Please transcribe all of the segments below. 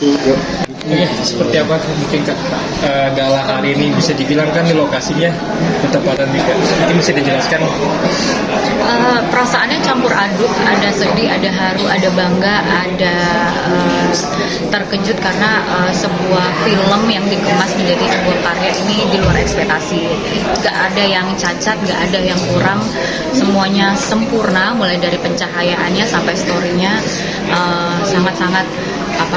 Oke, seperti apa mungkin Kak gala hari ini bisa dibilang kan di lokasinya bertepatan juga. Mungkin bisa dijelaskan. Perasaannya campur aduk, ada sedih, ada haru, ada bangga, ada terkejut karena sebuah film yang dikemas menjadi sebuah karya ini di luar ekspektasi. Gak ada yang cacat, gak ada yang kurang, semuanya sempurna mulai dari pencahayaannya sampai storynya sangat-sangat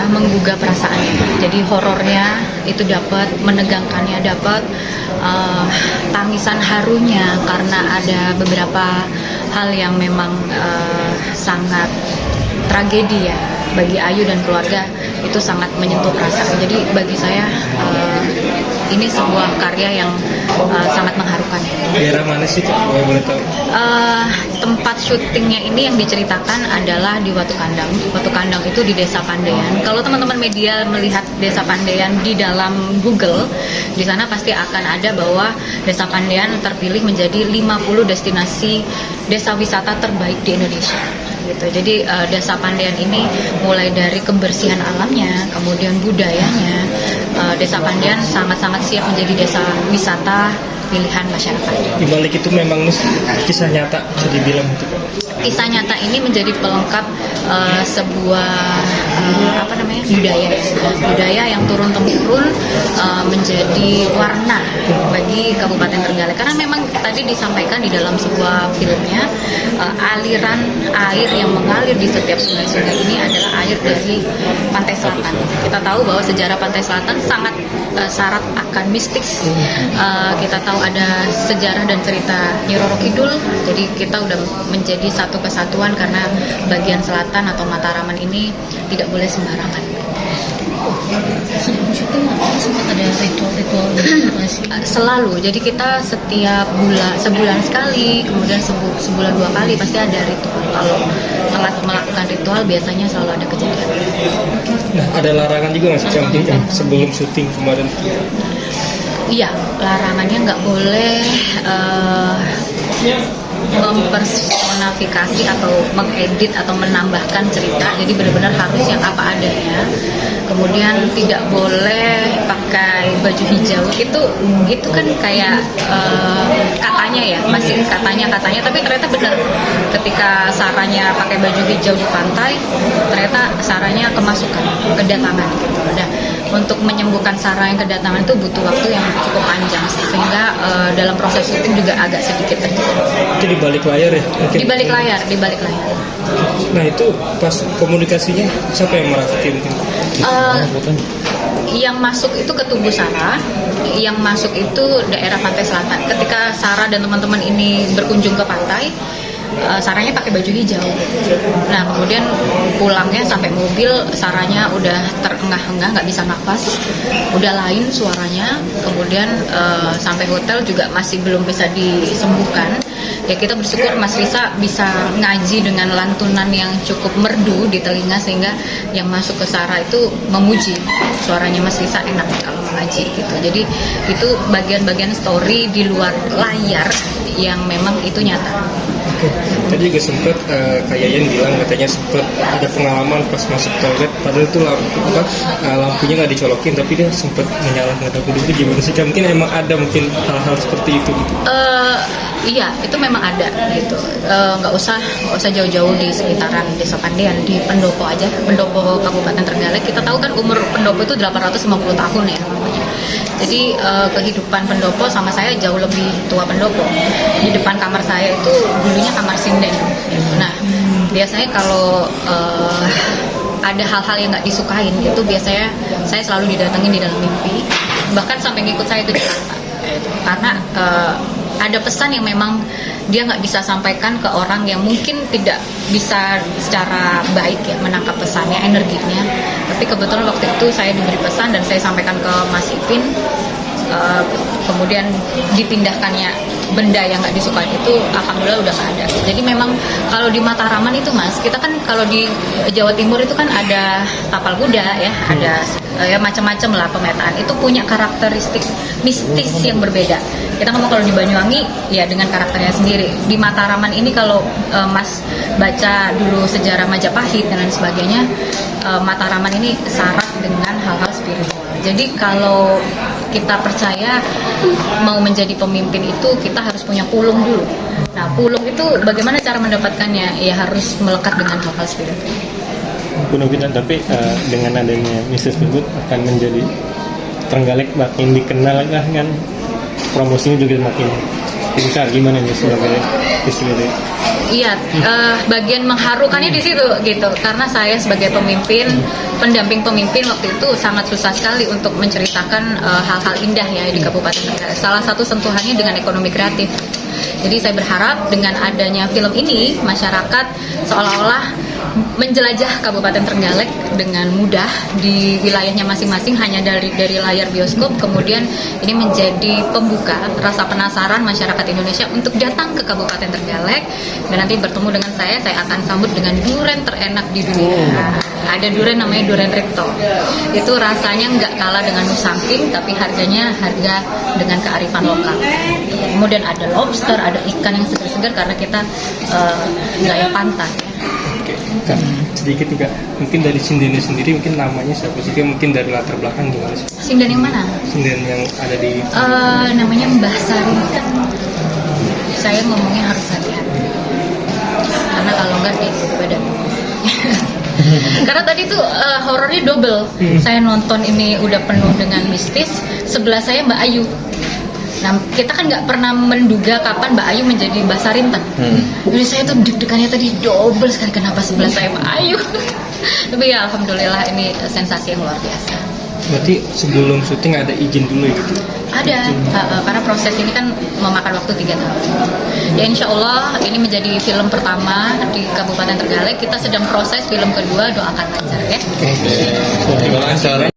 menggugah perasaannya. Jadi horornya itu dapat, menegangkannya dapat, tangisan harunya karena ada beberapa hal yang memang sangat tragedi ya bagi Ayu dan keluarga, itu sangat menyentuh perasaan. Jadi bagi saya ini sebuah karya yang sangat mengharukan. Daerah mana sih Kak? Boleh tahu? Tempat syutingnya ini yang diceritakan adalah di Watu Kandang. Watu Kandang itu di Desa Pandean. Kalau teman-teman media melihat Desa Pandean di dalam Google, di sana pasti akan ada bahwa Desa Pandean terpilih menjadi 50 destinasi desa wisata terbaik di Indonesia. Gitu. Jadi Desa Pandean ini mulai dari kebersihan alamnya, kemudian budayanya, Desa Pandean sangat-sangat siap menjadi desa wisata pilihan masyarakat. Di balik itu memang kisah nyata bisa dibilang gitu. Kisah nyata ini menjadi pelengkap sebuah budaya yang turun temurun menjadi warna bagi Kabupaten Trenggalek. Karena memang tadi disampaikan di dalam sebuah filmnya, aliran air yang mengalir di setiap sungai-sungai ini adalah air dari Pantai Selatan. Kita tahu bahwa sejarah Pantai Selatan sangat syarat akan mistis. Kita tahu ada sejarah dan cerita Nyi Roro Kidul. Jadi kita udah menjadi satu kesatuan karena bagian selatan atau Mataraman ini tidak boleh sembarangan. Sempat ada ritual Selalu, jadi kita setiap sebulan sekali, kemudian sebulan 2 kali pasti ada ritual. Kalau telat melakukan ritual biasanya selalu ada kejadian. Nah, ada larangan juga nggak sih mungkin sebelum syuting kemarin? Iya, larangannya nggak boleh mempersonifikasi atau mengedit atau menambahkan cerita. Jadi benar-benar harus yang apa adanya. Kemudian tidak boleh pakai baju hijau. Itu kan kayak katanya ya, masih katanya, tapi ternyata benar. Ketika Saranya pakai baju hijau di pantai, ternyata Saranya kemasukan, kedatangan gitu. Nah, untuk menyembuhkan Sarah yang kedatangan itu butuh waktu yang cukup panjang, sehingga dalam proses syuting juga agak sedikit terjadi. Itu di balik layar ya? Mungkin. Di balik layar. Nah, itu pas komunikasinya siapa yang merangkati mungkin? Yang masuk itu ke tubuh Sarah, yang masuk itu daerah Pantai Selatan. Ketika Sarah dan teman-teman ini berkunjung ke pantai, Saranya pakai baju hijau. Nah, kemudian pulangnya sampai mobil, Saranya udah terengah-engah, nggak bisa nafas, udah lain suaranya. Kemudian sampai hotel juga masih belum bisa disembuhkan. Ya kita bersyukur Mas Risa bisa ngaji dengan lantunan yang cukup merdu di telinga, sehingga yang masuk ke Sarah itu memuji. Suaranya Mas Risa enak kalau mengaji gitu. Jadi itu bagian-bagian story di luar layar yang memang itu nyata. Oke. Tadi juga sempat Kak Yayan bilang katanya sempat ada pengalaman pas masuk toilet, padahal itu lampunya nggak dicolokin, tapi dia sempat menyalakan lampu. Itu gimana sih? Mungkin emang ada mungkin hal-hal seperti itu gitu. Iya, itu memang ada gitu. Nggak usah jauh-jauh di sekitaran Desa Pandean, di Pendopo aja, Pendopo Kabupaten Trenggalek. Kita tahu kan umur Pendopo itu 850 tahun ya namanya. Jadi kehidupan Pendopo sama saya jauh lebih tua Pendopo. Di depan kamar saya itu dulunya kamar sinden. Nah, biasanya kalau ada hal-hal yang nggak disukain itu biasanya saya selalu didatengin di dalam mimpi. Bahkan sampai ngikut saya itu di Jakarta. Karena ada pesan yang memang dia nggak bisa sampaikan ke orang yang mungkin tidak bisa secara baik ya menangkap pesannya, energinya. Tapi kebetulan waktu itu saya diberi pesan dan saya sampaikan ke Mas Ipin. Kemudian dipindahkannya benda yang nggak disukai itu alhamdulillah udah nggak ada. Jadi memang kalau di Mataraman itu Mas, kita kan kalau di Jawa Timur itu kan ada tapal kuda ya, ada ya macam-macam lah pemetaan. Itu punya karakteristik mistis yang berbeda. Kita ngomong kalau di Banyuwangi ya dengan karakternya sendiri. Di Mataraman ini kalau Mas baca dulu sejarah Majapahit dan lain sebagainya, Mataraman ini syarat dengan Jadi kalau kita percaya mau menjadi pemimpin itu kita harus punya pulung dulu. Nah, pulung itu bagaimana cara mendapatkannya? Ya harus melekat dengan hal-hal spiritual. Penuh kita, tapi dengan adanya Mrs. Pilgub akan menjadi Trenggalek makin dikenal kan, promosinya juga makin besar. Gimana nih sebagai istri? Iya, bagian mengharukannya di situ gitu. Karena saya sebagai pemimpin, pendamping pemimpin waktu itu sangat susah sekali untuk menceritakan hal-hal indah ya di Kabupaten Trenggalek. Salah satu sentuhannya dengan ekonomi kreatif. Jadi saya berharap dengan adanya film ini, masyarakat seolah-olah menjelajah Kabupaten Trenggalek dengan mudah di wilayahnya masing-masing hanya dari layar bioskop. Kemudian ini menjadi pembuka rasa penasaran masyarakat Indonesia untuk datang ke Kabupaten Trenggalek dan nanti bertemu dengan saya akan sambut dengan durian terenak di dunia. Ada durian namanya durian Ripto. Itu rasanya nggak kalah dengan Nusangking, tapi harganya harga dengan kearifan lokal. Kemudian ada lobster, ada ikan yang segar-segar karena kita wilayah pantai. Kak, sedikit juga mungkin dari Sinden sendiri, mungkin namanya siapa sih? Mungkin dari latar belakang gimana sih? Sinden yang mana? Sinden yang ada di Namanya Mbah Sarinten. Saya ngomongnya harus hati-hati karena kalau enggak dia badan. Karena tadi tuh horornya double. Saya nonton ini udah penuh dengan mistis. Sebelah saya Mbak Ayu. Nah, kita kan nggak pernah menduga kapan Mbak Ayu menjadi Mbak Sarinten. Jadi saya tuh deg-degannya tadi double sekali, kenapa sebelah saya Mbak Ayu. Tapi ya alhamdulillah ini sensasi yang luar biasa. Berarti sebelum syuting ada izin dulu ya gitu? Ada, karena proses ini kan memakan waktu 3 tahun. Ya insya Allah ini menjadi film pertama di Kabupaten Trenggalek. Kita sedang proses film kedua, doakan lancar ya. Terima kasih.